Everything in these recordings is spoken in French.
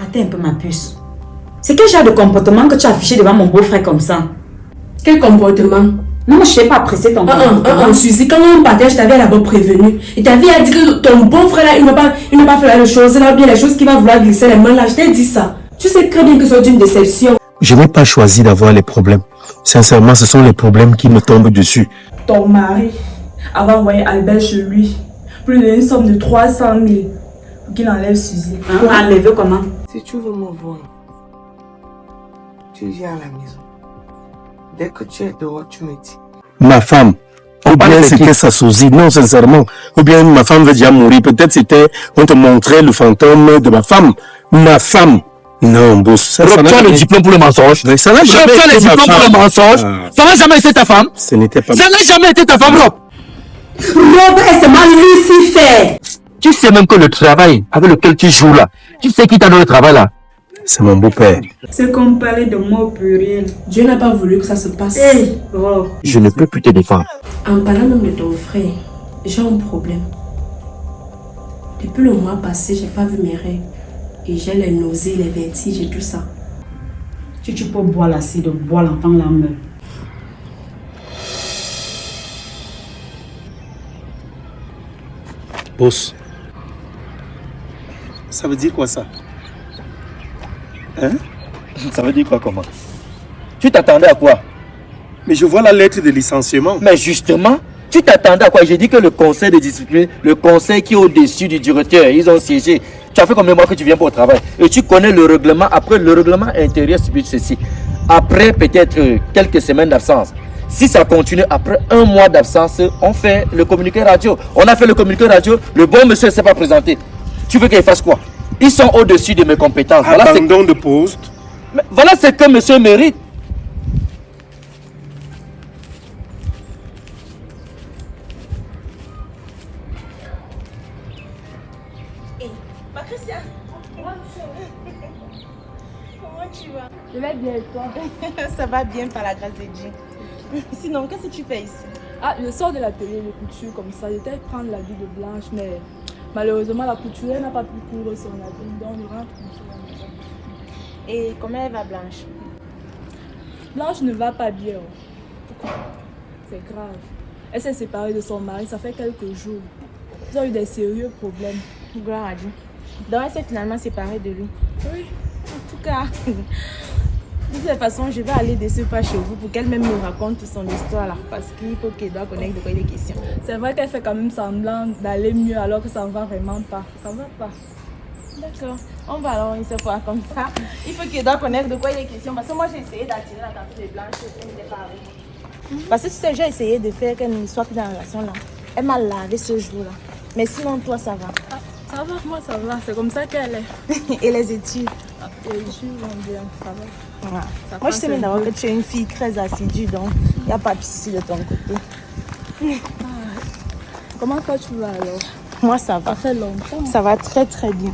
Attends un peu ma puce. C'est quel genre de comportement que tu as affiché devant mon beau-frère comme ça? Quel comportement? Non, je ne sais pas apprécier ton comportement. Suzy, quand on partait, je t'avais d'abord prévenu. Et ta vie a dit que ton beau-frère là, il ne va pas faire les choses là, bien les choses qu'il va vouloir glisser les mains là. Je t'ai dit ça. Tu sais très bien que c'est une déception. Je n'ai pas choisi d'avoir les problèmes. Sincèrement, ce sont les problèmes qui me tombent dessus. Ton mari avait envoyé Albert chez lui. Plus d'une somme de 300 000 pour qu'il enlève Suzy. Enlever comment? Si tu veux me voir, tu viens à la maison. Dès que tu es dehors, tu me dis. Ma femme. Ou bien c'était sa sosie. Non, sincèrement. Ou bien ma femme veut déjà mourir. Peut-être c'était, on te montrait le fantôme de ma femme. Ma femme. Non, boss. Ça n'a le diplôme pour le mensonge. Ça n'a jamais été le diplôme pour le mensonge. Ça n'a jamais été ta femme. Ce n'était pas. Ça n'a jamais été ta femme, Rob. Rob, c'est mal Lucifer. Tu sais même que le travail avec lequel tu joues là, tu sais qui t'a donné le travail là? C'est mon beau-père. C'est comme parler de moi au pluriel. Dieu n'a pas voulu que ça se passe. Hey, Rob. Je ne peux plus te défendre. En parlant même de ton frère, j'ai un problème. Depuis le mois passé, j'ai pas vu mes règles. Et j'ai les nausées, les vertiges et tout ça. Si tu peux boire l'acide, bois l'enfant là meurt. Boss. Ça veut dire quoi ça? Hein? Ça veut dire quoi comment? Tu t'attendais à quoi? Mais je vois la lettre de licenciement. Mais justement, tu t'attendais à quoi? J'ai dit que le conseil de discipline, le conseil qui est au-dessus du directeur, ils ont siégé. Tu as fait combien de mois que tu viens pour le travail? Et tu connais le règlement. Après, le règlement intérieur stipule ceci. Après peut-être quelques semaines d'absence. Si ça continue, après un mois d'absence, on fait le communiqué radio. On a fait le communiqué radio, le bon monsieur ne s'est pas présenté. Tu veux qu'il fasse quoi? Ils sont au-dessus de mes compétences. Voilà, Abandon de poste. mais voilà ce que monsieur mérite. Patricia, comment tu vas? Je vais bien et toi? Ça va bien par la grâce de Dieu. Sinon, qu'est-ce que tu fais ici? Ah, je sors de l'atelier de couture comme ça. J'étais prendre l'habit de Blanche, mais malheureusement la couturière n'a pas pu coudre son habit, donc je rentre à la maison. Et comment elle va, Blanche? Blanche ne va pas bien. Pourquoi? C'est grave. Elle s'est séparée de son mari, ça fait quelques jours. Ils ont eu des sérieux problèmes. Gloire à Dieu. Donc elle s'est finalement séparée de lui. Oui. En tout cas, de toute façon, je vais aller de ce pas chez vous pour qu'elle-même me raconte son histoire là. Parce qu'il faut qu'elle doit connaître de quoi il est question. C'est vrai qu'elle fait quand même semblant d'aller mieux alors que ça ne va vraiment pas. Ça ne va pas. D'accord. On va alors une seule fois comme ça. Il faut qu'elle doit connaître de quoi il est question. Parce que moi, j'ai essayé d'attirer la tante de Blanche. Elle n'était pas avec. Parce que tu sais, j'ai essayé de faire qu'elle ne soit plus dans la relation là. Elle m'a lavé ce jour-là. Mais sinon, toi, ça va. Ah, ça va, moi ça va. C'est comme ça qu'elle est. Et les études? Ah, les études vont bien, ça va. Voilà. Ça Moi, je sais passe bien un d'abord peu. que tu es une fille très assidue, donc il n'y a pas de souci de ton côté. Comment toi tu vas alors? Moi, ça va. Ça fait longtemps. Ça va très très bien.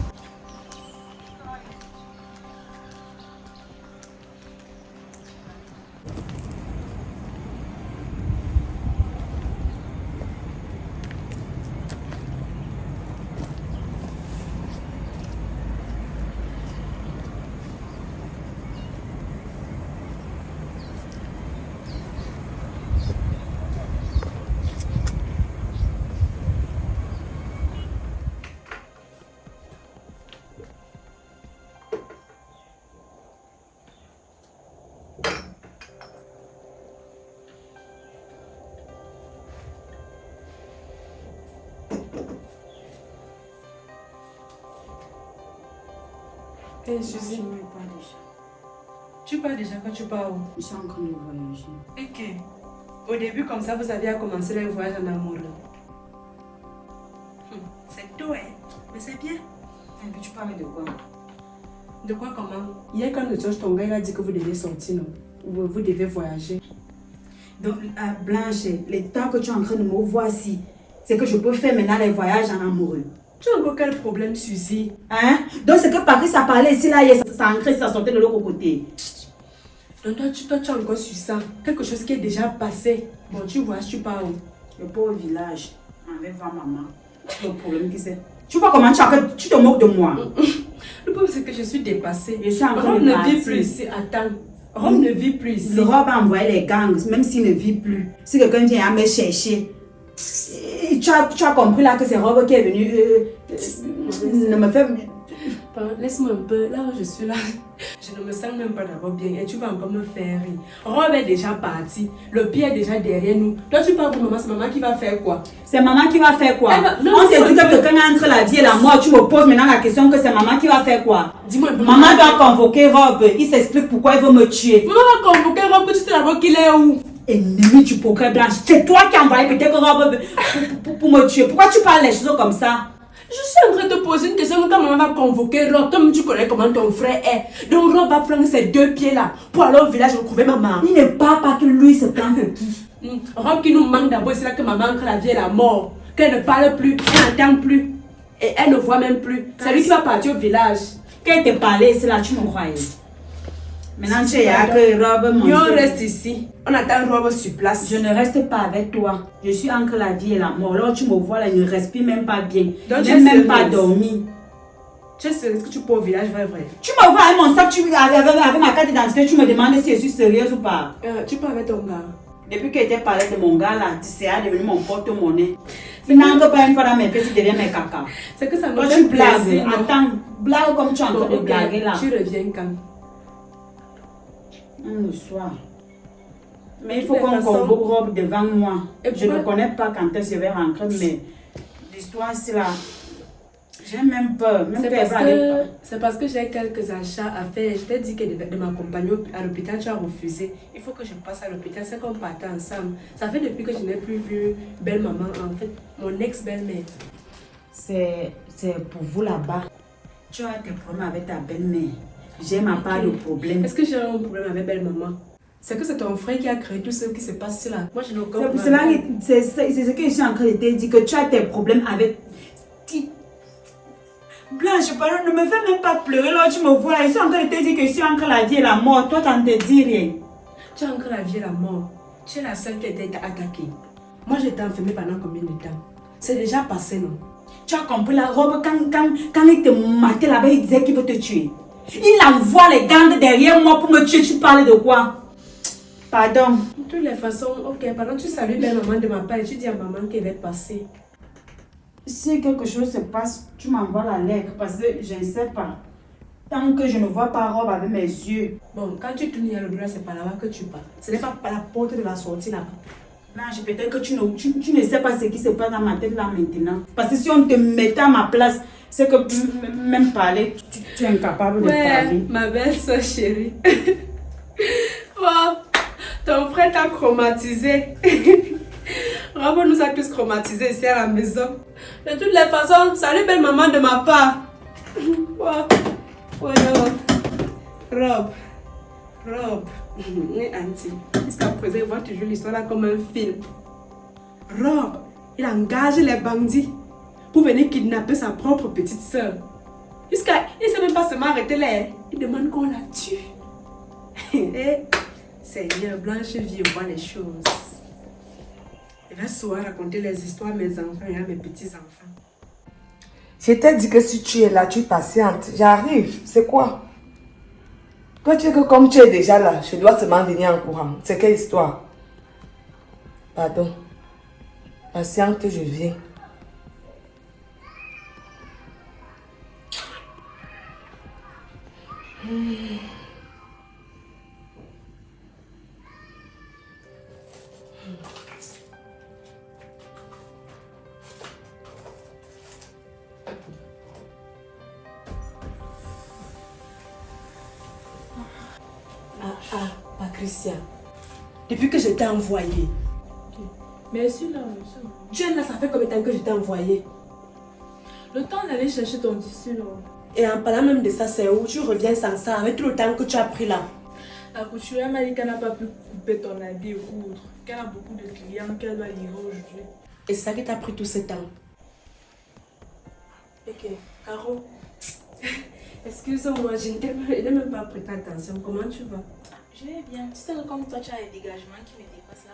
Hé, Suzy, Je ne vais pas déjà. tu pars déjà quand tu pars où? Je suis en train de voyager. Ok. Au début, comme ça, vous aviez à commencer le voyage en amour. C'est tout, hein. Mais c'est bien. Et puis tu parles de quoi? De quoi, comment? Hier, quand le George Tonga, il a dit que vous devez sortir, non? Vous devez voyager. Donc, Blanche, le temps que tu es en train de me voir ici, c'est que je peux faire maintenant les voyages en amoureux. Tu as encore quel problème, Suzy? Hein? Donc, c'est que Paris, ça parlait ici, là, et ça ancrait, ça sortait de l'autre côté. Donc, toi, tu as encore su ça. Quelque chose qui est déjà passé. Bon, tu vois, tu pars où? Le pauvre village, on va voir maman. Le problème qui c'est. Tu vois comment tu te moques de moi? Le problème, c'est que je suis dépassée. Je suis en train Rome de ne partir. vit plus ici. Attends. Rome ne vit plus ici. Le Rob a envoyé les gangs, même s'il ne vit plus. Si quelqu'un vient à me chercher, tu as compris là que c'est Rob qui est venu. Ne me fait. Laisse-moi un peu. Là où je suis là, je ne me sens même pas d'abord bien. Et tu vas encore me faire rire. Rob est déjà parti. Le pied est déjà derrière nous. Toi, tu parles pour maman. C'est maman qui va faire quoi? C'est maman qui va faire quoi? Non, On s'est dit que quelqu'un est entre la vie et la mort. Tu me poses maintenant la question que c'est maman qui va faire quoi? Dis-moi un peu. Maman doit convoquer Rob. Il s'explique pourquoi il veut me tuer. Maman va convoquer Rob, que tu sais d'abord qu'il est où? Ennemi du progrès blanche. C'est toi qui as envoyé peut-être Rob pour me tuer. Pourquoi tu parles les choses comme ça? Je suis en train de te poser une question quand maman va convoquer Rob. Comme tu connais comment ton frère est. Donc Rob va prendre ses 2 pieds là pour aller au village retrouver maman. Il ne parle pas que lui se prend pour qui? Rob qui nous manque d'abord, c'est là que maman entre la vie et la mort. Qu'elle ne parle plus, elle n'entend plus. Et elle ne voit même plus. C'est lui qui va partir au village. Quand il te parlait, c'est là tu me croyais. Maintenant tu es là que Rob Nous on reste ici. On attend Rob sur place. Je ne reste pas avec toi. Je suis entre la vie et la mort. Alors tu me vois là, je ne respire même pas bien. Donc, je n'ai même pas dormi. Tu sais ce que tu peux au village, vrai. Tu me vois avec mon sac, avec ma carte d'identité, tu me demandes si je suis sérieuse ou pas. Tu peux avec ton gars. Depuis que tu parlé de mon gars là, c'est devenu mon porte-monnaie. Maintenant que pas une fois dans mes fesses, il devient mes caca. C'est que ça me Toi fait tu blagues. plaisir, non? Attends, blague comme tu es en train de Ok, blaguer là. Tu reviens quand? Le soir. Mais il faut De toute qu'on façon- convoque Rob devant moi. Et Je ne pourquoi- connais pas quand est-ce que je vais rentrer, mais l'histoire c'est là. J'ai même peur. Même C'est parce que j'ai quelques achats à faire. Je t'ai dit que de m'accompagner à l'hôpital, tu as refusé. Il faut que je passe à l'hôpital. C'est qu'on partait ensemble. Ça fait depuis que je n'ai plus vu belle-maman, en fait, mon ex-belle-mère. C'est pour vous là-bas. Tu as des problèmes avec ta belle-mère. J'ai ma part de problème. Est-ce que j'ai un problème avec belle-maman? C'est que c'est ton frère qui a créé tout ce qui se passe là. Moi, je n'ai aucun C'est pour problème. cela que c'est ce que je suis en train de te dire, que tu as des problèmes avec... Blanche, pardon, ne me fais même pas pleurer là, tu me vois. Je suis en train de te dire que je suis entre la vie et la mort. Toi, tu n'en te dis rien. Tu as encore la vie et la mort. Tu es la seule qui a été attaquée. Moi, j'étais enfermée pendant combien de temps? C'est déjà passé, non? Tu as compris la robe, quand il te matait là-bas, il disait qu'il veut te tuer. Il envoie les gangs derrière moi pour me tuer. Tu parles de quoi? Pardon. De toutes les façons, ok, pendant que tu salues belle-maman de ma part et tu dis à maman qu'elle va passer. Si quelque chose se passe, tu m'envoies la lettre parce que je ne sais pas. Tant que je ne vois pas Rob avec mes yeux. Bon, quand tu tournes à l'autre, c'est par là-bas que tu pars. Ce n'est pas par la porte de la sortie là-bas. Blanche, peut-être que tu ne sais pas ce qui se passe dans ma tête là maintenant. Parce que si on te mettait à ma place, c'est que même parler, tu es incapable de parler. Ma belle soeur chérie. Wow, ton frère t'a traumatisé. Rob nous a tous traumatisés ici à la maison. De toutes les façons, salut belle maman de ma part. Wow. Voilà. Rob. Auntie. Jusqu'à présent, il voit toujours l'histoire là comme un film. Rob, il engage les bandits pour venir kidnapper sa propre petite soeur. Il ne sait même pas seulement arrêter là. Il demande qu'on la tue. Seigneur, Blanche vit voir les choses. Il va souvent raconter les histoires à mes enfants et à mes petits-enfants. Je t'ai dit que si tu es là, tu patientes. J'arrive. C'est quoi? Toi, tu es que comme tu es déjà là, je dois seulement venir en courant. C'est quelle histoire? Pardon. Patiente, je viens. Patricia, depuis que je t'ai envoyé. Merci là. Tu es là, ça fait combien de temps que je t'ai envoyé? Le temps d'aller chercher ton tissu là. Et en parlant même de ça, c'est où tu reviens sans ça, avec tout le temps que tu as pris là. La couturière m'a dit qu'elle n'a pas pu couper ton habit ou autre. Qu'elle a beaucoup de clients qu'elle doit livrer aujourd'hui. Et c'est ça qui t'a pris tout ce temps. Ok, Caro. Excuse-moi, je n'ai même pas prêté attention. Comment tu vas? Je vais bien. Tu sais que comme toi, tu as les dégagements qui me dépassent là.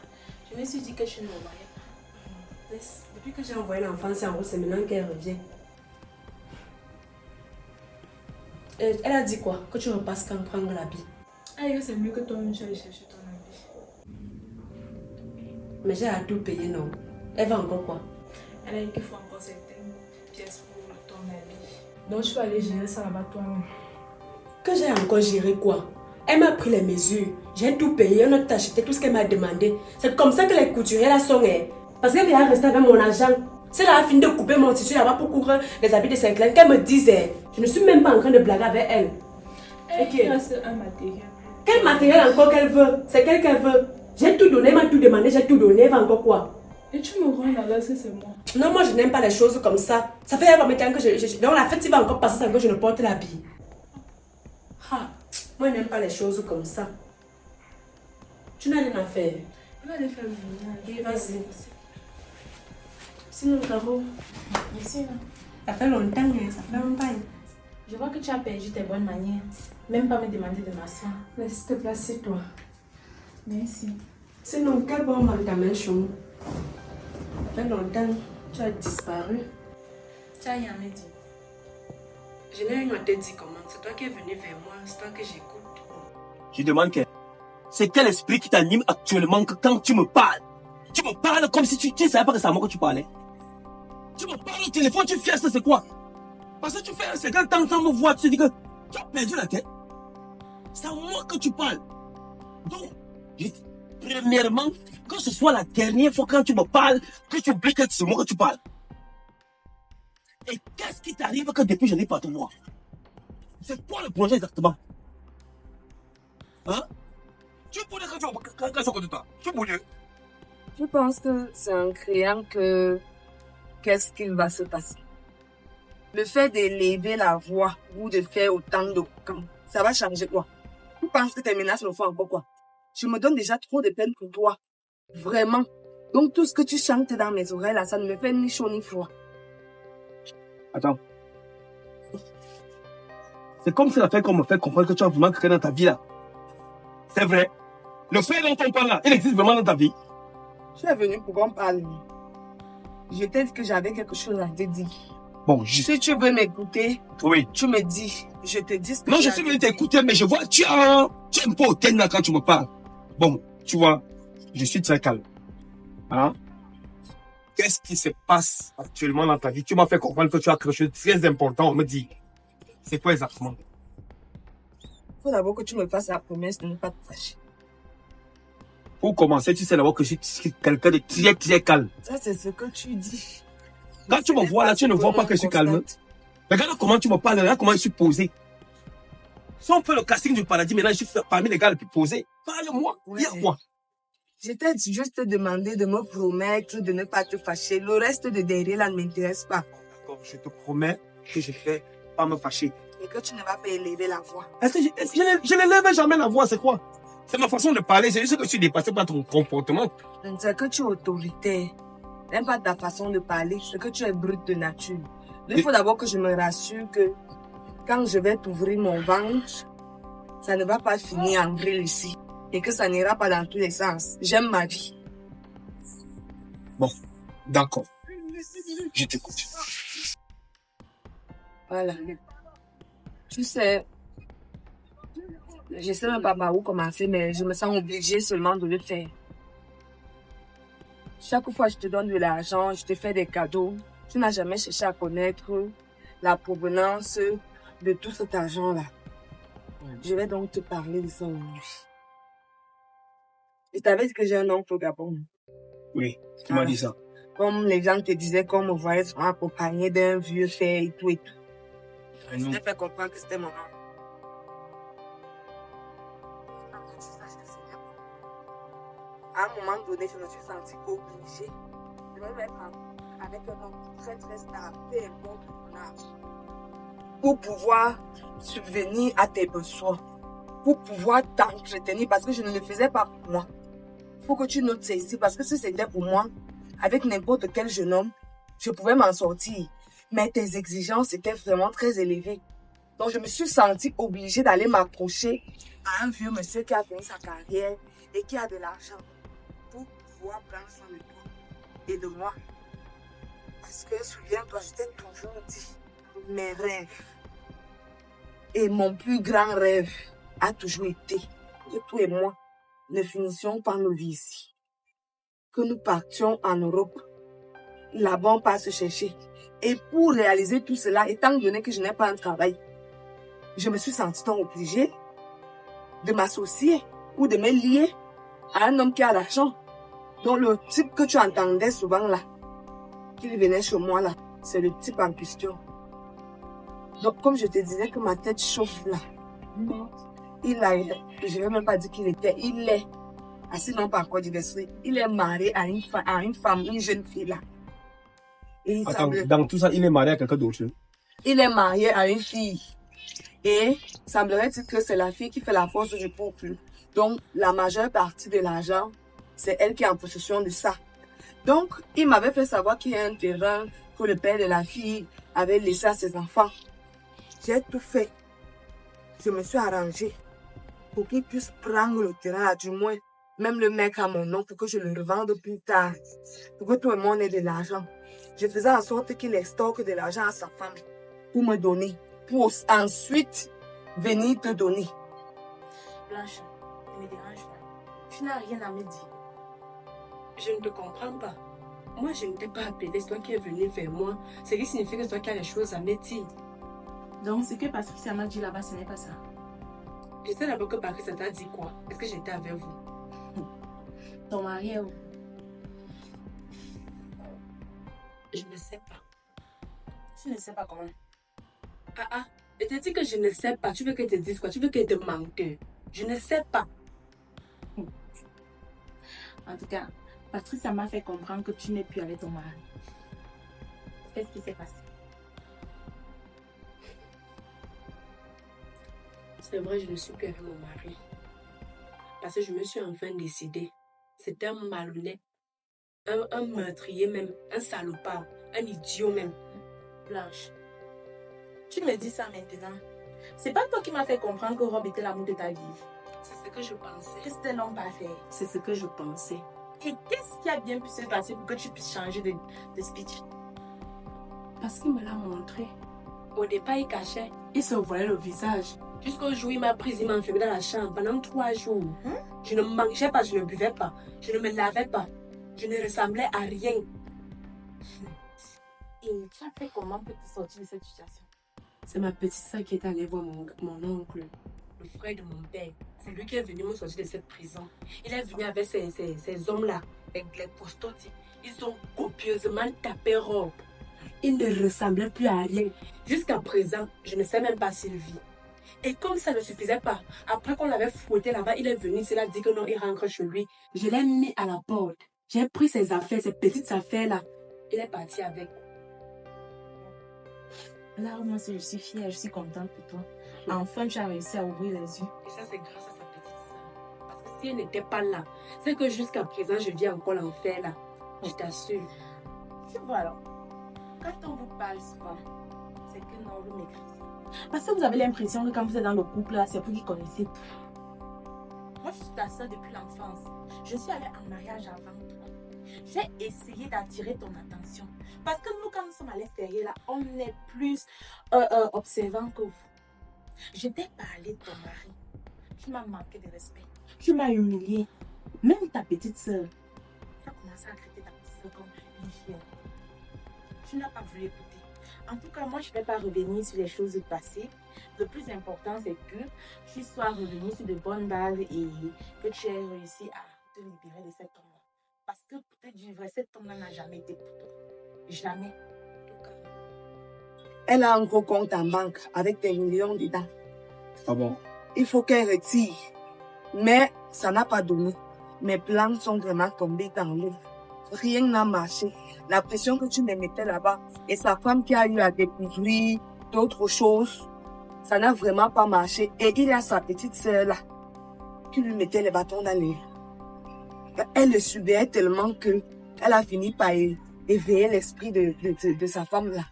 Je me suis dit que je ne me voyais pas. Depuis que j'ai envoyé l'enfant, c'est en route, c'est maintenant qu'elle revient. Elle a dit quoi? Que tu repasses quand prendre l'habit. Ah, c'est mieux que toi-même tu ailles chercher ton habit. Mais j'ai à tout payer, non? Elle va encore quoi? Elle a dit qu'il faut encore certaines pièces pour ton habit. Donc, tu vas aller gérer ça là-bas toi-même. Que j'ai encore géré quoi? Elle m'a pris les mesures. J'ai tout payé, on a acheté tout ce qu'elle m'a demandé. C'est comme ça que les couturiers la sont. Parce qu'elle vient rester avec mon argent. C'est là, elle a fini de couper mon tissu là-bas pour couvrir les habits de Saint-Clair. Qu'elle me disait, je ne suis même pas en train de blaguer avec elle. Il reste un matériel. Quel matériel encore qu'elle veut? C'est qu'elle veut. J'ai tout donné, elle m'a tout demandé, j'ai tout donné. Elle va encore quoi? Et tu me rends là, c'est moi. Non, moi je n'aime pas les choses comme ça. Ça fait combien de temps que donc la fête il va encore passer sans que je ne porte l'habit. Ah, moi je n'aime pas les choses comme ça. Tu n'as rien à faire. On va aller faire le Oui, vas-y. Sinon, Caro. Ici, là. Ça fait longtemps, hein, ça fait longtemps. Je vois que tu as perdu tes bonnes manières. Même pas me demander de m'asseoir. Mais s'il te plaît, c'est toi. Merci. Sinon, quel bon mal t'amène chez nous? Ça fait longtemps, tu as disparu. Tu as rien à me dire. Je n'ai rien à te dire comment. C'est toi qui es venu vers moi, c'est toi que j'écoute. Je demande que c'est quel esprit qui t'anime actuellement que quand tu me parles? Tu me parles comme si tu ne savais pas que c'est à moi que tu parlais. Tu me parles au téléphone, tu fais ça, c'est quoi? Parce que tu fais un second temps, quand me vois, tu te dis que tu as perdu la tête. C'est à moi que tu parles. Donc, premièrement, que ce soit la dernière fois quand tu me parles, que tu oublies que c'est moi que tu parles. Et qu'est-ce qui t'arrive que depuis je n'ai pas de moi? C'est quoi le projet exactement? Hein? Tu peux dire que tu as sur côté de toi. Tu peux dire. Je pense que c'est en créant que qu'est-ce qu'il va se passer. Le fait d'élever la voix ou de faire autant de camps, ça va changer quoi? Tu penses que tes menaces me font encore quoi? Je me donne déjà trop de peine pour toi. Vraiment. Donc tout ce que tu chantes dans mes oreilles là, ça ne me fait ni chaud ni froid. Attends. C'est comme si la fête qu'on me fait comprendre que tu as vraiment créé dans ta vie là. C'est vrai. Le fait dont on parle là, il existe vraiment dans ta vie. Je suis venue pour qu'on parle. Je t'ai dit que j'avais quelque chose à te dire. Bon, Si tu veux m'écouter, oui. tu me dis. Je te dis ce que Non, je suis venu t'écouter, mais je vois, tu es un peu hautaine là quand tu me parles. Bon, tu vois, je suis très calme. Hein? Qu'est-ce qui se passe actuellement dans ta vie? Tu m'as fait comprendre que tu as quelque chose de très important. On me dit, c'est quoi exactement? Il faut d'abord que tu me fasses la promesse de ne pas te fâcher. Pour commencer, tu sais d'abord que je suis quelqu'un de très, très calme. Ça, c'est ce que tu dis. Quand tu me vois là, tu ne vois pas que je suis calme. Regarde comment tu me parles, regarde comment je suis posé. Si on fait le casting du paradis, maintenant je suis parmi les gars les plus posés. Parle-moi, Ouais. il y a quoi? Je t'ai juste demandé de me promettre de ne pas te fâcher. Le reste de derrière là ne m'intéresse pas. D'accord, je te promets que je ne vais pas me fâcher. Et que tu ne vas pas élever la voix. Est-ce que je ne lève jamais la voix, c'est quoi? C'est ma façon de parler, c'est juste que je suis dépassé par ton comportement. C'est que tu es autoritaire. N'aime pas ta façon de parler, c'est que tu es brute de nature. Il faut d'abord que je me rassure que quand je vais t'ouvrir mon ventre, ça ne va pas finir en vrille ici. Et que ça n'ira pas dans tous les sens. J'aime ma vie. Bon, d'accord. Je t'écoute. Voilà. Tu sais, je sais même pas par où commencer, mais je me sens obligée seulement de le faire. Chaque fois que je te donne de l'argent, je te fais des cadeaux. Tu n'as jamais cherché à connaître la provenance de tout cet argent-là. Je vais donc te parler de ça aujourd'hui. Je t'avais dit que j'ai un oncle au Gabon. Oui, tu m'as dit ça. Comme les gens te disaient qu'on me voyait souvent accompagné d'un vieux fait et tout et tout. Je t'ai fait comprendre que c'était mon oncle. À un moment donné, je me suis sentie obligée de me mettre avec un homme très très stable, peu importe mon âge, pour pouvoir subvenir à tes besoins, pour pouvoir t'entretenir, parce que je ne le faisais pas pour moi. Il faut que tu notes ça ici, parce que si c'était pour moi, avec n'importe quel jeune homme, je pouvais m'en sortir. Mais tes exigences étaient vraiment très élevées. Donc je me suis sentie obligée d'aller m'approcher à un vieux monsieur qui a fini sa carrière et qui a de l'argent pour pouvoir prendre soin de toi et de moi. Parce que souviens-toi, je t'ai toujours dit mes rêves. Et mon plus grand rêve a toujours été que toi et moi ne finissions par nos vies ici. Que nous partions en Europe. Là-bas, on passe chercher. Et pour réaliser tout cela, étant donné que je n'ai pas un travail, je me suis sentie donc obligée de m'associer ou de me lier à un homme qui a l'argent. Donc le type que tu entendais souvent là, qu'il venait chez moi là, c'est le type en question. Donc comme je te disais que ma tête chauffe là, je ne vais même pas dire qu'il était, il est, sinon par quoi diverser, il est marié à une femme, une jeune fille là. Et il Attends, dans tout ça, il est marié à quelqu'un d'autre. Il est marié à une fille. Et semblerait-il que c'est la fille qui fait la force du couple. Donc, la majeure partie de l'argent, c'est elle qui est en possession de ça. Donc, il m'avait fait savoir qu'il y a un terrain que le père de la fille avait laissé à ses enfants. J'ai tout fait. Je me suis arrangée pour qu'il puisse prendre le terrain, du moins, même le mec à mon nom, pour que je le revende plus tard. Pour que tout le monde ait de l'argent. Je faisais en sorte qu'il stocke de l'argent à sa femme pour me donner. Pour ensuite venir te donner. Blanche, ne me dérange pas. Tu n'as rien à me dire. Je ne te comprends pas. Moi, je ne t'ai pas appelé. C'est toi qui es venu vers moi. Ce qui signifie que c'est toi qui as des choses à me dire. Donc, ce que Patricia m'a dit là-bas, ce n'est pas ça. Je sais d'abord que Patricia t'a dit quoi. Est-ce que j'étais avec vous? Ton mari est où? Je ne sais pas. Tu ne sais pas comment. Je te dis que je ne sais pas. Tu veux que je te dise quoi? Tu veux que je te mente? Je ne sais pas. En tout cas, Patricia m'a fait comprendre que tu n'es plus avec ton mari. Qu'est-ce qui s'est passé? C'est vrai, je ne suis plus avec mon mari. Parce que je me suis enfin décidée. C'était un malhonnête. Un meurtrier même. Un salopard. Un idiot même. Blanche, tu me dis ça maintenant. C'est pas toi qui m'as fait comprendre que Rob était l'amour de ta vie. C'est ce que je pensais. Que c'était l'homme parfait. C'est ce que je pensais. Et qu'est-ce qui a bien pu se passer pour que tu puisses changer de speech? Parce qu'il me l'a montré. Au départ, il cachait. Il se voilait le visage. Jusqu'au jour où il m'a prise, il m'a enfermé dans la chambre pendant 3 jours. Je ne mangeais pas, je ne buvais pas. Je ne me lavais pas. Je ne ressemblais à rien. Et tu as fait comment pour te sortir de cette situation? C'est ma petite soeur qui est allée voir mon oncle, le frère de mon père. C'est lui qui est venu me sortir de cette prison. Il est venu avec ces hommes-là, avec les postotis. Ils ont copieusement tapé Rob. Il ne ressemblait plus à rien. Jusqu'à présent, je ne sais même pas s'il vit. Et comme ça ne suffisait pas, après qu'on l'avait fouetté là-bas, il est venu, il a dit que non, il rentre chez lui. Je l'ai mis à la porte. J'ai pris ses affaires, ces petites affaires-là. Il est parti avec. Là, moi, je suis fière, je suis contente pour toi. Enfin, tu as réussi à ouvrir les yeux. Et ça, c'est grâce à sa petite soeur. Parce que si elle n'était pas là, c'est que jusqu'à présent, je vis encore l'enfer là. Je t'assure. Tu vois alors, quand on vous parle souvent, c'est que non, vous maîtrisez. Parce que vous avez l'impression que quand vous êtes dans le couple là, c'est vous qui connaissez tout. Moi, je suis ta soeur depuis l'enfance. Je suis allée en mariage avant toi. J'ai essayé d'attirer ton attention. Parce que nous, quand nous sommes à l'extérieur, là, on est plus observant que vous. Je t'ai parlé de ton mari. Tu m'as manqué de respect. Tu m'as humilié. Même ta petite soeur. Tu as commencé à traiter ta petite soeur comme une fille. Tu n'as pas voulu écouter. En tout cas, moi, je ne vais pas revenir sur les choses passées. Le plus important, c'est que tu sois revenu sur de bonnes bases et que tu aies réussi à te libérer de cet homme-là. Parce que peut-être du vrai, cet homme-là n'a jamais été pour toi. Jamais. Elle a un gros compte en banque avec des millions dedans. Ah bon? Il faut qu'elle retire. Mais ça n'a pas donné. Mes plans sont vraiment tombés dans l'eau. Rien n'a marché. La pression que tu me mettais là-bas et sa femme qui a eu à découvrir d'autres choses, ça n'a vraiment pas marché. Et il y a sa petite sœur là qui lui mettait les bâtons dans les... Elle le subait tellement que elle a fini par éveiller l'esprit de sa femme là.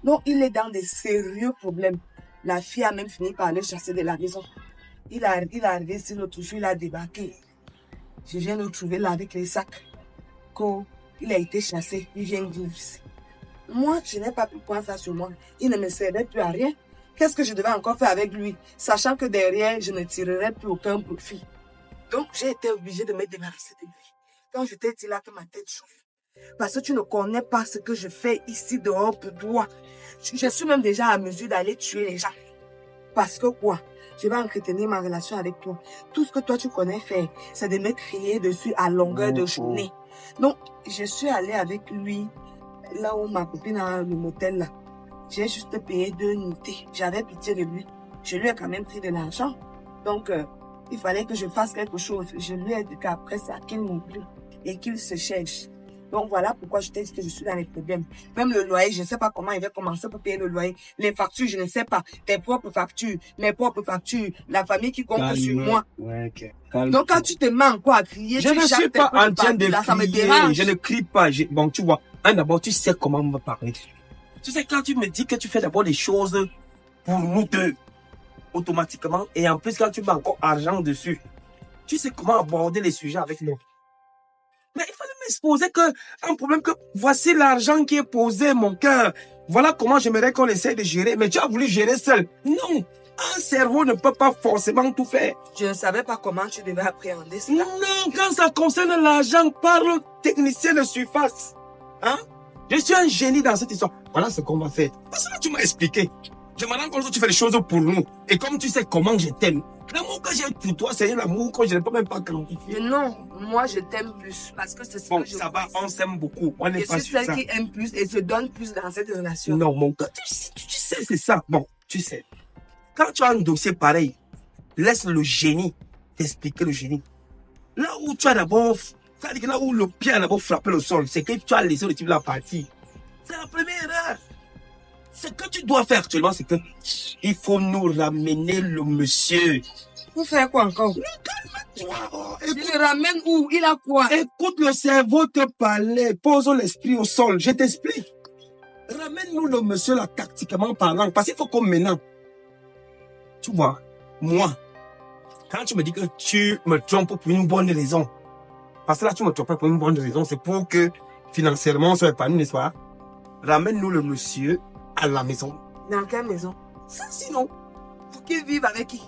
Donc il est dans des sérieux problèmes. La fille a même fini par le chasser de la maison. Il est arrivé ici l'autre jour, il a débarqué. Je viens de le trouver là avec les sacs. Il a été chassé, il vient vivre ici. Moi, je n'ai pas pu prendre ça sur moi. Il ne me servait plus à rien. qu'est-ce que je devais encore faire avec lui, sachant que derrière, je ne tirerais plus aucun profit. Donc, j'ai été obligée de me débarrasser de lui. Quand je t'ai dit là que ma tête chauffe, parce que tu ne connais pas ce que je fais ici dehors pour toi. Je suis même déjà à mesure d'aller tuer les gens. Parce que quoi? Je vais entretenir ma relation avec toi. Tout ce que toi tu connais faire, c'est de me crier dessus à longueur de journée. Donc, je suis allée avec lui, là où ma copine a le motel là. J'ai juste payé 2 nuitées. J'avais pitié de lui. Je lui ai quand même pris de l'argent. Donc, il fallait que je fasse quelque chose. Je lui ai dit qu'après ça, qu'il m'oublie et qu'il se cherche. Donc, voilà pourquoi je t'ai dit que je suis dans les problèmes. Même le loyer, je ne sais pas comment il va commencer pour payer le loyer. Les factures, je ne sais pas. Tes propres factures, mes propres factures, la famille qui compte sur moi. Ouais, ok. Calme. Donc, quand tu te mets encore à crier, Je tu ne jappes suis tes pas propres en train de factures, là, ça me crier. dérange. Je ne crie pas. Bon, tu vois, d'abord, tu sais comment on va parler. Tu sais, quand tu me dis que tu fais d'abord des choses pour nous deux, automatiquement, et en plus, quand tu mets encore argent dessus, tu sais comment aborder les sujets avec nous. Mais il fallait m'exposer un problème que voici l'argent qui est posé, mon cœur. Voilà comment j'aimerais qu'on essaie de gérer. Mais tu as voulu gérer seul. Non, un cerveau ne peut pas forcément tout faire. Je ne savais pas comment tu devais appréhender cela. Non, quand ça concerne l'argent, parle technicien de surface. Hein? Je suis un génie dans cette histoire. Voilà ce qu'on va faire. Parce que là, tu m'as expliqué. Je me rends compte que tu fais les choses pour nous. Et comme tu sais comment je t'aime, l'amour que j'ai pour toi, c'est un amour que je ne peux même pas quantifier. Non, moi je t'aime plus parce que c'est ce Bon, que je ça va, vois. on s'aime beaucoup. On n'est Je pas suis sur ça. celle qui aime plus et se donne plus dans cette relation. Non, mon gars, tu sais, c'est ça. Bon, tu sais. Quand tu as un dossier pareil, laisse le génie t'expliquer le génie. Là où tu as d'abord, c'est-à-dire que là où le pied a d'abord frappé le sol, c'est que tu as laissé le type là partir. C'est la première erreur. Ce que tu dois faire actuellement, c'est que il faut nous ramener le monsieur. Vous faites quoi encore? Calme-toi. Tu le ramènes où? Il a quoi? Écoute le cerveau te parler. Pose l'esprit au sol. Je t'explique. Ramène-nous le monsieur là, tactiquement parlant. Parce qu'il faut qu'on maintenant. Tu vois, moi, quand tu me dis que tu me trompes pour une bonne raison, parce que là, tu me trompes pour une bonne raison, c'est pour que financièrement, on soit épanoui, n'est-ce pas? Ramène-nous le monsieur à la maison. Dans quelle maison? Ça, sinon, Pour qu'il vive avec qui?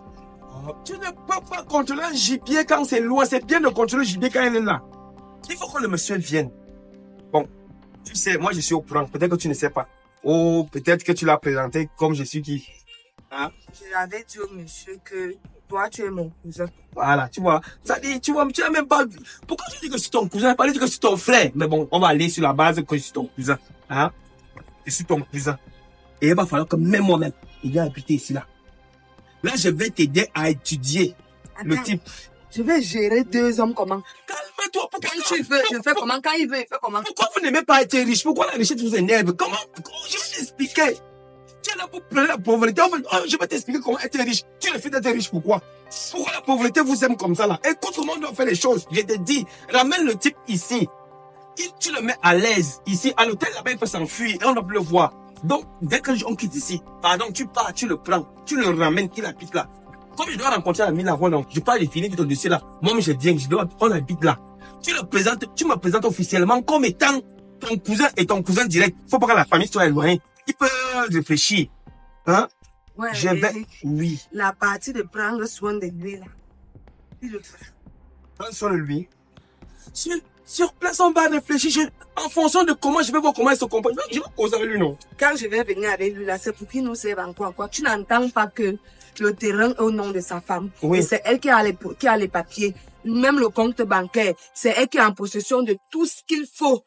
tu ne peux pas contrôler un gibier quand c'est loin. C'est bien de contrôler le gibier quand il est là. Il faut que le monsieur vienne. Bon, tu sais, moi, je suis au courant. Peut-être que tu ne sais pas. Oh, peut-être que tu l'as présenté comme je suis qui. Hein? Je l'avais dit au monsieur que toi, tu es mon cousin. Voilà, tu vois. Ça dit, tu vois, tu n'as même pas vu. Pourquoi tu dis que c'est ton cousin? Pas dire que c'est ton frère. Mais bon, on va aller sur la base que je suis ton cousin. Hein? Je suis ton cousin. Et il va falloir que même moi-même, il vienne habiter ici, là. Là, je vais t'aider à étudier le Attends, type. je vais gérer 2 hommes comment? Calme-toi. Pourquoi Quand tu veux, je fais comment? Quand il veut, il fait comment? Pourquoi vous n'aimez pas être riche? Pourquoi la richesse vous énerve? Comment je vais t'expliquer. Tu es là pour pleurer la pauvreté. Je vais t'expliquer comment être riche. Tu refuses d'être riche, pourquoi? Pourquoi la pauvreté vous aime comme ça là? Écoute comment on doit faire les choses. Je te dis, ramène le type ici. Tu le mets à l'aise. Ici, à l'hôtel là-bas, il peut s'enfuir et on ne peut plus le voir. Donc, dès qu'on quitte ici, pardon, tu pars, tu le prends, tu le ramènes, il habite là. Comme je dois rencontrer l'ami là, donc, je parle de finir ton dossier là. Moi, je viens, on habite là. Tu me présentes officiellement comme étant ton cousin et ton cousin direct. Faut pas que la famille soit éloignée. Il peut réfléchir. Hein? Ouais, Je vais, Eric, oui. la partie de prendre soin de lui là. Il le fait. Prends soin de lui. Sur place, on va réfléchir. En fonction de comment je vais voir comment il se comporte. Je vais causer avec lui, non? Quand je vais venir avec lui là, c'est pour qu'il nous serve encore quoi. Tu n'entends pas que le terrain est au nom de sa femme. Oui. Et c'est elle qui a les papiers. Même le compte bancaire. C'est elle qui est en possession de tout ce qu'il faut.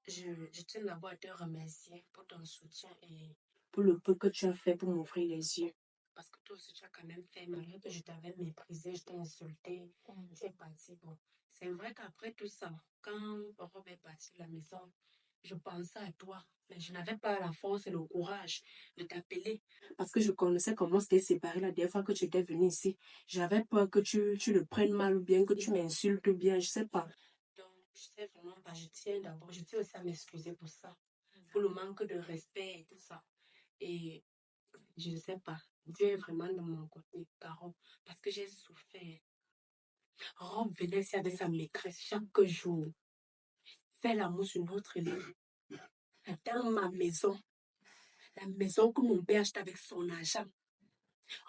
Je tiens d'abord à te remercier pour ton soutien et pour le peu que tu as fait pour m'ouvrir les yeux. Parce que toi aussi, tu as quand même fait, malgré que je t'avais méprisé, je t'ai insulté, tu es parti. Bon, c'est vrai qu'après tout ça, quand Rob est parti de la maison, je pensais à toi, mais je n'avais pas la force et le courage de t'appeler. Parce que je connaissais comment c'était séparé la dernière fois que tu étais venu ici. J'avais peur que tu le prennes mal ou bien que tu m'insultes ou bien, je sais pas. Donc, je sais vraiment pas, je tiens aussi à m'excuser pour ça, pour le manque de respect et tout ça. Et je ne sais pas, Dieu est vraiment de mon côté, Caro, parce que j'ai souffert. Rob venait ici avec sa maîtresse chaque jour, faire l'amour sur notre lit, dans ma maison, la maison que mon père achète avec son argent.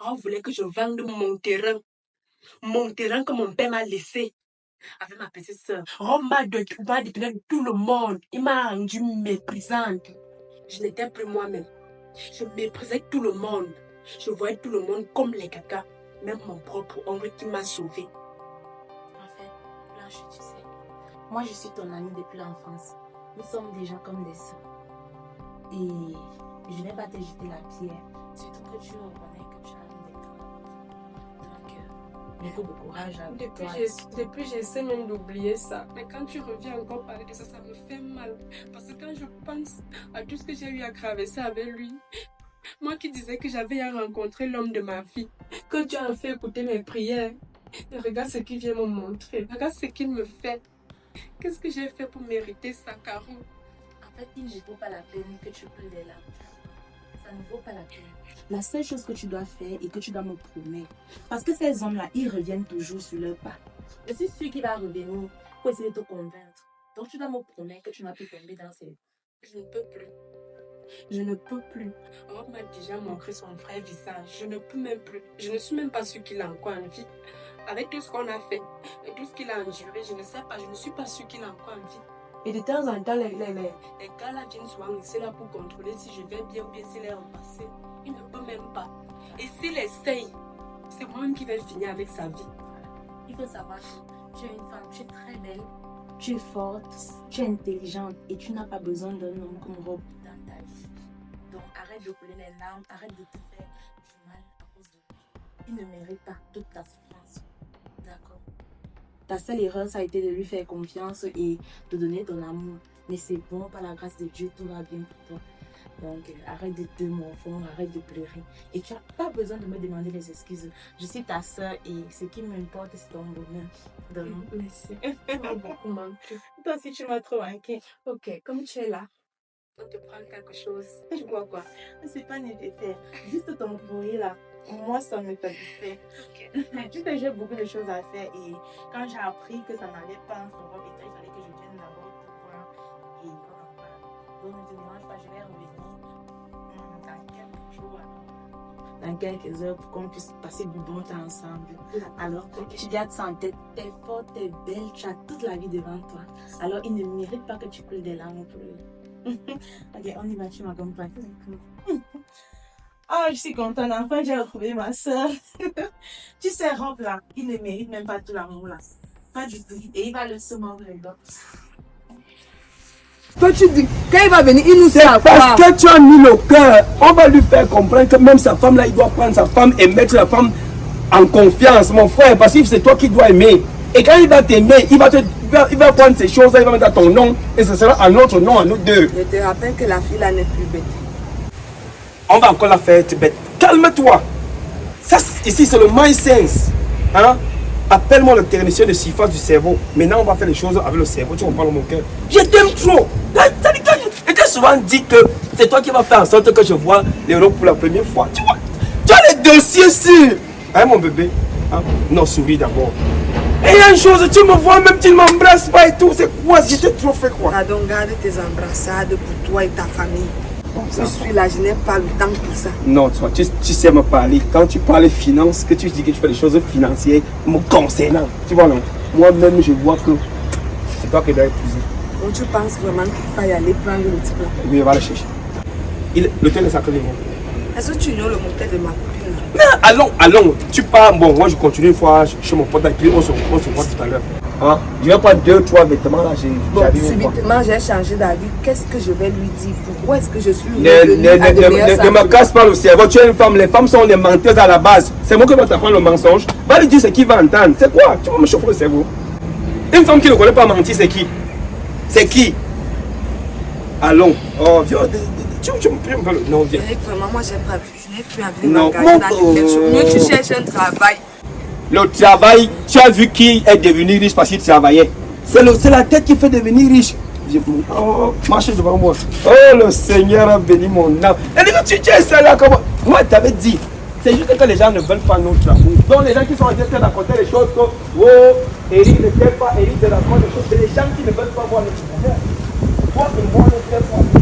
On voulait que je vende mon terrain que mon père m'a laissé avec ma petite soeur. On m'a dépilé de tout le monde. Il m'a rendue méprisante. Je n'étais plus moi-même. Je méprisais tout le monde. Je voyais tout le monde comme les caca. Même mon propre oncle qui m'a sauvée. En fait, Blanche, tu sais, moi je suis ton amie depuis l'enfance. Nous sommes déjà comme des sœurs. Et je n'ai pas te jeter la pierre. Surtout que tu reconnais que tu as un des Donc, beaucoup de courage à toi. Depuis, j'essaie même d'oublier ça. Mais quand tu reviens encore parler de ça, ça me fait mal. Parce que quand je pense à tout ce que j'ai eu à traverser avec lui, moi qui disais que j'avais à rencontrer l'homme de ma vie, que tu as fait écouter mes prières, et regarde ce qu'il vient me montrer, regarde ce qu'il me fait. Qu'est-ce que j'ai fait pour mériter ça, Caro? En fait, il ne vaut pas la peine que tu prennes des larmes. Ça ne vaut pas la peine. La seule chose que tu dois faire et que tu dois me promettre, parce que ces hommes-là, ils reviennent toujours sur leur pas. Je suis sûre qu'il va revenir pour essayer de te convaincre. Donc tu dois me promettre que tu n'as plus tombé dans ces... Je ne peux plus. Je ne peux plus. On m'a déjà montré son vrai visage. Je ne peux même plus. Je ne suis même pas sûre qu'il a encore en vie. Avec tout ce qu'on a fait et tout ce qu'il a enduré, je ne sais pas. Je ne suis pas sûre qu'il a encore en vie. Et de temps en temps, les gars là viennent souvent ici là pour contrôler si je vais bien ou bien s'il est repassé. Il ne peut même pas. Et s'il essaye, c'est moi-même qui vais finir avec sa vie. Il faut savoir que tu es une femme, tu es très belle, tu es forte, tu es intelligente et tu n'as pas besoin d'un homme comme Rob dans ta vie. Donc arrête de couler les larmes, arrête de te faire du mal à cause de lui. Il ne mérite pas toute ta souffrance. D'accord? Ta seule erreur, ça a été de lui faire confiance et de donner ton amour. Mais c'est bon, par la grâce de Dieu, tout va bien pour toi. Donc, arrête de te morfondre, arrête de pleurer. Et tu n'as pas besoin de me demander des excuses. Je suis ta soeur et ce qui m'importe, c'est ton bonheur. Donc, merci. Tu m'as beaucoup manqué. toi aussi, tu m'as trop manqué. Ok, comme tu es là, on te prend quelque chose. Tu bois quoi? C'est pas nécessaire. Juste ton bruit là. Moi, ça me satisfait. Ok. Tu sais, j'ai beaucoup de choses à faire et quand j'ai appris que ça n'allait pas en Europe, il fallait que je vienne d'abord pour voir. Et voilà. Donc, ne te dérange pas, je vais revenir dans quelques jours, dans quelques heures pour qu'on puisse passer du bon temps ensemble. Alors, tu gardes ça en tête, t'es forte, t'es belle, tu as toute la vie devant toi. Alors, il ne mérite pas que tu coules des larmes pour lui. Ok, on y va, tu m'accompagnes. Oh, je suis contente, enfin j'ai retrouvé ma soeur. Tu sais, Rob là, il ne mérite même pas tout l'amour là. Pas du tout. Et il va le mordre les doigts. Toi, tu dis, quand il va venir, il nous sert à quoi? Parce que tu as mis le cœur. On va lui faire comprendre que même sa femme là, il doit prendre sa femme et mettre la femme en confiance, mon frère, parce que c'est toi qui dois aimer. Et quand il va t'aimer, il va prendre ces choses-là, il va mettre à ton nom et ce sera à notre nom, à nous deux. Je te rappelle que la fille là n'est plus bête. On va encore la faire bête. Calme-toi. Ça, ici, c'est le my sense. Hein? Appelle-moi le technicien de surface du cerveau. Maintenant, on va faire les choses avec le cerveau. Tu comprends mon cœur? Je t'aime trop. Je t'ai souvent dit que c'est toi qui vas faire en sorte que je vois l'Europe pour la première fois. Tu vois, tu as les dossiers sûrs. Hein, mon bébé? Hein? Non, souris d'abord. Et il y a une chose, tu me vois même, tu ne m'embrasses pas et tout. C'est quoi? Je t'ai trop fait quoi? Ah, donc garde tes embrassades pour toi et ta famille. Je suis là, je n'ai pas le temps pour ça. Non, toi, tu sais me parler. Quand tu parles finance, que tu dis que tu fais des choses financières me concernant. Tu vois, non? Moi-même, je vois que c'est toi qui dois épouser. Donc tu penses vraiment qu'il faille aller prendre le petit plan? Oui, on va le chercher. L'hôtel est sacré. Est-ce que tu ignores le motel de ma copine? Non, allons. Tu pars. Bon, moi, je continue une fois chez mon pote. On se voit tout à l'heure. Hein? Je vais prendre 2-3 vêtements là. Bon, si vêtements j'ai changé d'avis, qu'est-ce que je vais lui dire? Pourquoi est-ce que je suis Ne me casse pas le cerveau. Tu es une femme. Les femmes sont des menteuses à la base. C'est moi qui vais t'apprendre le mensonge. Va lui dire ce qu'il va entendre. C'est quoi? Tu vas me chauffer le cerveau. Une femme qui ne connaît pas mentir, c'est qui? C'est qui? Allons. Oh, viens. Tu me plais un peu. Non, viens. Vraiment, moi, je n'ai plus envie de m'engager dans quelque chose. Mieux, tu cherches un travail. Le travail, tu as vu qui est devenu riche parce qu'il travaillait. C'est la tête qui fait devenir riche. Oh, marche devant moi. Oh, le Seigneur a béni mon âme. Et tu es là comme moi, je t'avais dit. C'est juste que les gens ne veulent pas notre amour. Donc les gens qui sont en train de raconter les choses comme oh, Eric ne t'aime pas, Eric te raconte des choses. C'est les gens qui ne veulent pas voir notre bonheur. Toi et moi, ne t'aime pas.